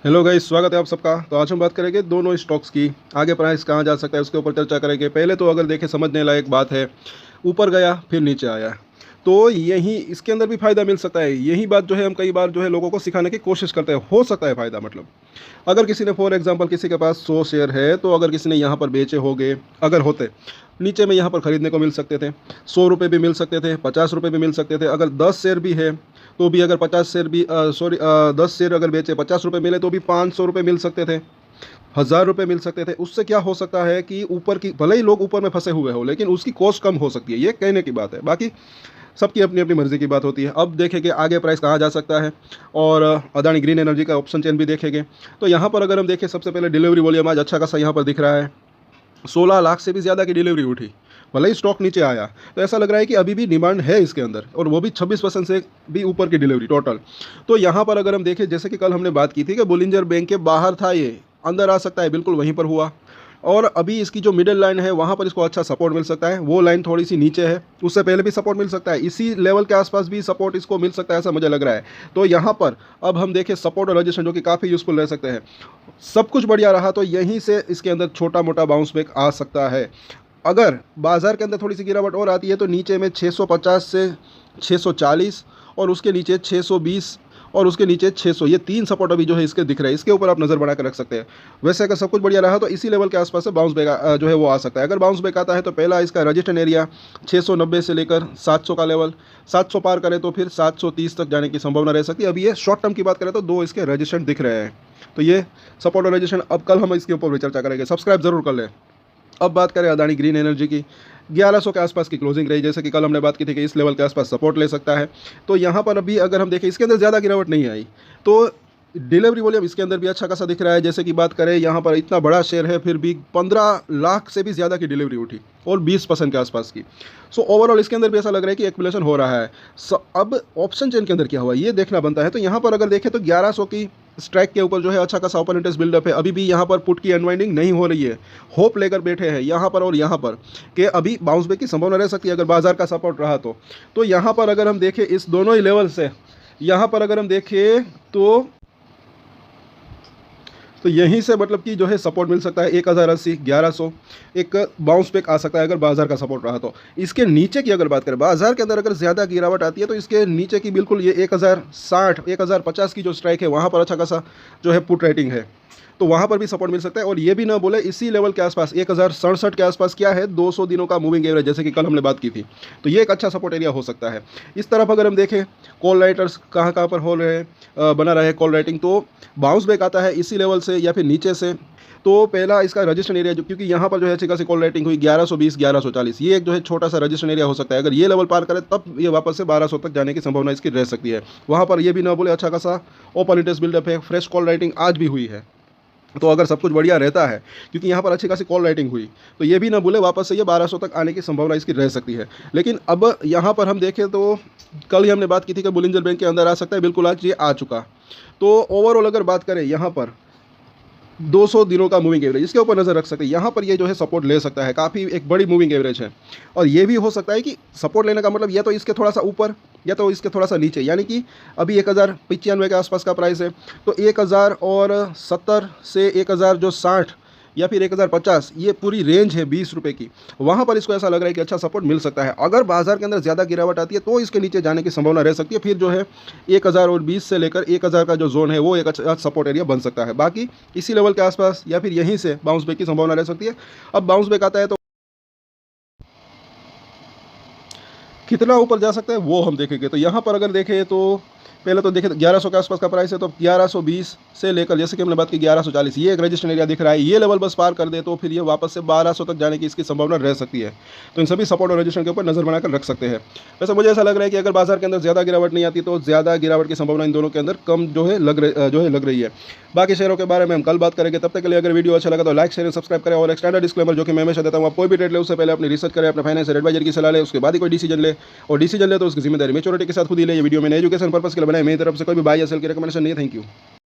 Hello guys, स्वागत है आप सबका। तो आज हम बात करेंगे दोनों स्टॉक्स की। आगे प्राइस कहाँ जा सकता है उसके ऊपर चर्चा करेंगे। पहले तो अगर देखें, समझने लायक बात है, ऊपर गया फिर नीचे आया, तो यही इसके अंदर भी फ़ायदा मिल सकता है। यही बात जो है हम कई बार जो है लोगों को सिखाने की कोशिश करते हैं। हो सकता है फ़ायदा, मतलब अगर किसी ने फॉर एग्जांपल किसी के पास 100 शेयर है, तो अगर किसी ने यहाँ पर बेचे होंगे, अगर होते नीचे में यहाँ पर ख़रीदने को मिल सकते थे, 100 रुपये भी मिल सकते थे, 50 रुपये भी मिल सकते थे। अगर 10 शेयर भी है तो भी, अगर 50 शेयर भी 10 शेयर अगर बेचे, 50 रुपये मिले तो भी 500 रुपये मिल सकते थे, 1000 रुपये मिल सकते थे। उससे क्या हो सकता है कि ऊपर की, भले ही लोग ऊपर में फंसे हुए हो, लेकिन उसकी कॉस्ट कम हो सकती है। ये कहने की बात है, बाकी सबकी अपनी अपनी मर्जी की बात होती है। अब देखेंगे आगे प्राइस कहाँ जा सकता है, और अदानी ग्रीन एनर्जी का ऑप्शन चेन भी देखेंगे। तो यहाँ पर अगर हम देखें, सबसे पहले डिलीवरी वॉल्यूम आज अच्छा खासा यहाँ पर दिख रहा है। 16 लाख से भी ज़्यादा की डिलीवरी उठी, भले ही स्टॉक नीचे आया। तो ऐसा लग रहा है कि अभी भी डिमांड है इसके अंदर, और वो भी 26% से भी ऊपर की डिलीवरी टोटल। तो यहाँ पर अगर हम देखें, जैसे कि कल हमने बात की थी कि बोलिंजर बैंक के बाहर था, ये अंदर आ सकता है, बिल्कुल वहीं पर हुआ। और अभी इसकी जो मिडिल लाइन है वहाँ पर इसको अच्छा सपोर्ट मिल सकता है। वो लाइन थोड़ी सी नीचे है, उससे पहले भी सपोर्ट मिल सकता है, इसी लेवल के आसपास भी सपोर्ट इसको मिल सकता है, ऐसा मुझे लग रहा है। तो यहाँ पर अब हम देखें सपोर्ट और रजिस्ट्रेशन, जो कि काफ़ी यूज़फुल रह सकते हैं। सब कुछ बढ़िया रहा तो यहीं से इसके अंदर छोटा मोटा बाउंस बैक आ सकता है। अगर बाज़ार के अंदर थोड़ी सी गिरावट और आती है तो नीचे में 650 से 640, और उसके नीचे 620, और उसके नीचे 600, ये 3 सपोर्ट अभी जो है इसके दिख रहे हैं। इसके ऊपर आप नज़र बना कर रख सकते हैं। वैसे अगर सब कुछ बढ़िया रहा तो इसी लेवल के आसपास से बाउंस बैक जो है वो आ सकता है। अगर बाउंस बैक आता है तो पहला इसका रजिस्ट्रेशन एरिया 690 से लेकर 700 का लेवल, 700 पार करें तो फिर 730 तक जाने की संभावना रह सकती है। अभी ये शॉर्ट टर्म की बात करें तो 2 इसके रजिस्ट्रेशन दिख रहे हैं। तो ये सपोर्ट और रजिस्ट्रेशन, अब कल हम इसके ऊपर भी चर्चा करेंगे। सब्सक्राइब जरूर कर लें। अब बात करें अदानी ग्रीन एनर्जी की, 1100 के आसपास की क्लोजिंग रही, जैसे कि कल हमने बात की थी कि इस लेवल के आसपास सपोर्ट ले सकता है। तो यहाँ पर अभी अगर हम देखें, इसके अंदर ज़्यादा गिरावट नहीं आई, तो डिलीवरी वॉल्यूम इसके अंदर भी अच्छा खासा दिख रहा है। जैसे कि बात करें, यहाँ पर इतना बड़ा शेयर है, फिर भी 15 लाख से भी ज़्यादा की डिलीवरी उठी, और 20% के आसपास की। सो ओवरऑल इसके अंदर भी ऐसा लग रहा है कि एक्युमुलेशन हो रहा है। अब ऑप्शन चेन के अंदर क्या हुआ ये देखना बनता है। तो यहाँ पर अगर देखें तो 1100 की स्ट्राइक के ऊपर जो है अच्छा खासा ओपन इंटरेस्ट बिल्डअप है। अभी भी यहाँ पर पुट की अनवाइंडिंग नहीं हो रही है, होप लेकर बैठे हैं यहाँ पर और यहाँ पर, कि अभी बाउंस बैक की संभावना रह सकती है अगर बाजार का सपोर्ट रहा तो यहाँ पर अगर हम देखें इस दोनों ही लेवल से, यहाँ पर अगर हम देखें तो यहीं से मतलब कि जो है सपोर्ट मिल सकता है 1080, 1100, एक बाउंस बैक आ सकता है अगर बाजार का सपोर्ट रहा तो। इसके नीचे की अगर बात करें, बाजार के अंदर अगर ज़्यादा गिरावट आती है तो इसके नीचे की बिल्कुल ये 1060, 1050 की जो स्ट्राइक है, वहाँ पर अच्छा खासा जो है पुट रेटिंग है, तो वहाँ पर भी सपोर्ट मिल सकता है। और ये भी ना बोले, इसी लेवल के आसपास 1067 के आसपास क्या है, 200 दिनों का मूविंग एवरेज, जैसे कि कल हमने बात की थी। तो ये एक अच्छा सपोर्ट एरिया हो सकता है। इस तरफ अगर हम देखें, कॉल राइटर्स कहाँ कहाँ पर हो रहे हैं, बना रहे कॉल राइटिंग, तो बाउंस बैक आता है इसी लेवल से या फिर नीचे से। तो पहला इसका रजिस्ट्रेशन एरिया, जो क्योंकि यहाँ पर जो है अच्छी खासी कॉल राइटिंग हुई 1120, 1140, ये एक जो है छोटा सा रजिस्ट्रेशन एरिया हो सकता है। अगर ये लेवल पार करे तब ये वापस से 1200 तक जाने की संभावना इसकी रह सकती है। वहाँ पर ये भी ना बोले, अच्छा खासा ओपन इंटरेस्ट बिल्डअप है, फ्रेश कॉल राइटिंग आज भी हुई है। तो अगर सब कुछ बढ़िया रहता है, क्योंकि यहाँ पर अच्छी खासी कॉल राइटिंग हुई, तो ये भी ना भूले वापस से ये 1200 तक आने की संभावना इसकी रह सकती है। लेकिन अब यहाँ पर हम देखें तो कल ही हमने बात की थी कि बोलिंजर बैंक के अंदर आ सकता है, बिल्कुल आज ये आ चुका। तो ओवरऑल अगर बात करें यहाँ पर 200 दिनों का मूविंग एवरेज, इसके ऊपर नज़र रख सकते हैं। यहाँ पर ये जो है सपोर्ट ले सकता है, काफ़ी एक बड़ी मूविंग एवरेज है। और ये भी हो सकता है कि सपोर्ट लेने का मतलब या तो इसके थोड़ा सा ऊपर या तो इसके थोड़ा सा नीचे, यानी कि अभी 1095 के आसपास का प्राइस है, तो 1070 से 1060 या फिर 1050, ये पूरी रेंज है 20 रुपये की। वहाँ पर इसको ऐसा लग रहा है कि अच्छा सपोर्ट मिल सकता है। अगर बाजार के अंदर ज़्यादा गिरावट आती है तो इसके नीचे जाने की संभावना रह सकती है। फिर जो है 1020 से लेकर 1000 का जो जोन है वो एक अच्छा सपोर्ट एरिया बन सकता है। बाकी इसी लेवल के आसपास या फिर यहीं से बाउंस बैक की संभावना रह सकती है। अब बाउंस बैक आता है तो कितना ऊपर जा सकता है वो हम देखेंगे। तो यहाँ पर अगर देखें तो पहले तो देखें 1100 के आसपास का प्राइस है, तो 1120 से लेकर, जैसे कि हमने बात की 1140, ये एक रजिस्ट्रेशन एरिया दिख रहा है। ये लेवल बस पार कर दे तो फिर ये वापस से 1200 तक जाने की इसकी संभावना रह सकती है। तो इन सभी सपोर्ट और रजिस्ट्रेशन के ऊपर नजर बनाकर रख सकते हैं। वैसे मुझे ऐसा लग रहा है कि अगर बाजार के अंदर ज़्यादा गिरावट नहीं आती तो ज़्यादा गिरावट की संभावना इन दोनों के अंदर कम जो है लग रही है। बाकी शेयरों के बारे में हम कल बात करेंगे। तब तक के लिए अगर वीडियो अच्छा लगा तो लाइक, शेयर, सब्सक्राइब करें। और एक स्टैंडर्ड डिस्क्लेमर जो कि मैं हमेशा देता हूँ, आप कोई भी ट्रेड ले उससे पहले अपनी रिसर्च करें, अपने फाइनेंशियल एडवाइजर की सलाह ले, उसके बाद ही कोई डिसीजन ले। और डिसीजन ले तो उसकी जिम्मेदारी मेच्योरिटी के साथ खुद ही ले। ये वीडियो मैंने एजुकेशन पर्पस के लिए बनाया, मेरी तरफ से कोई भी बाय या सेल की रिकमेंडेशन नहीं है। Thank you.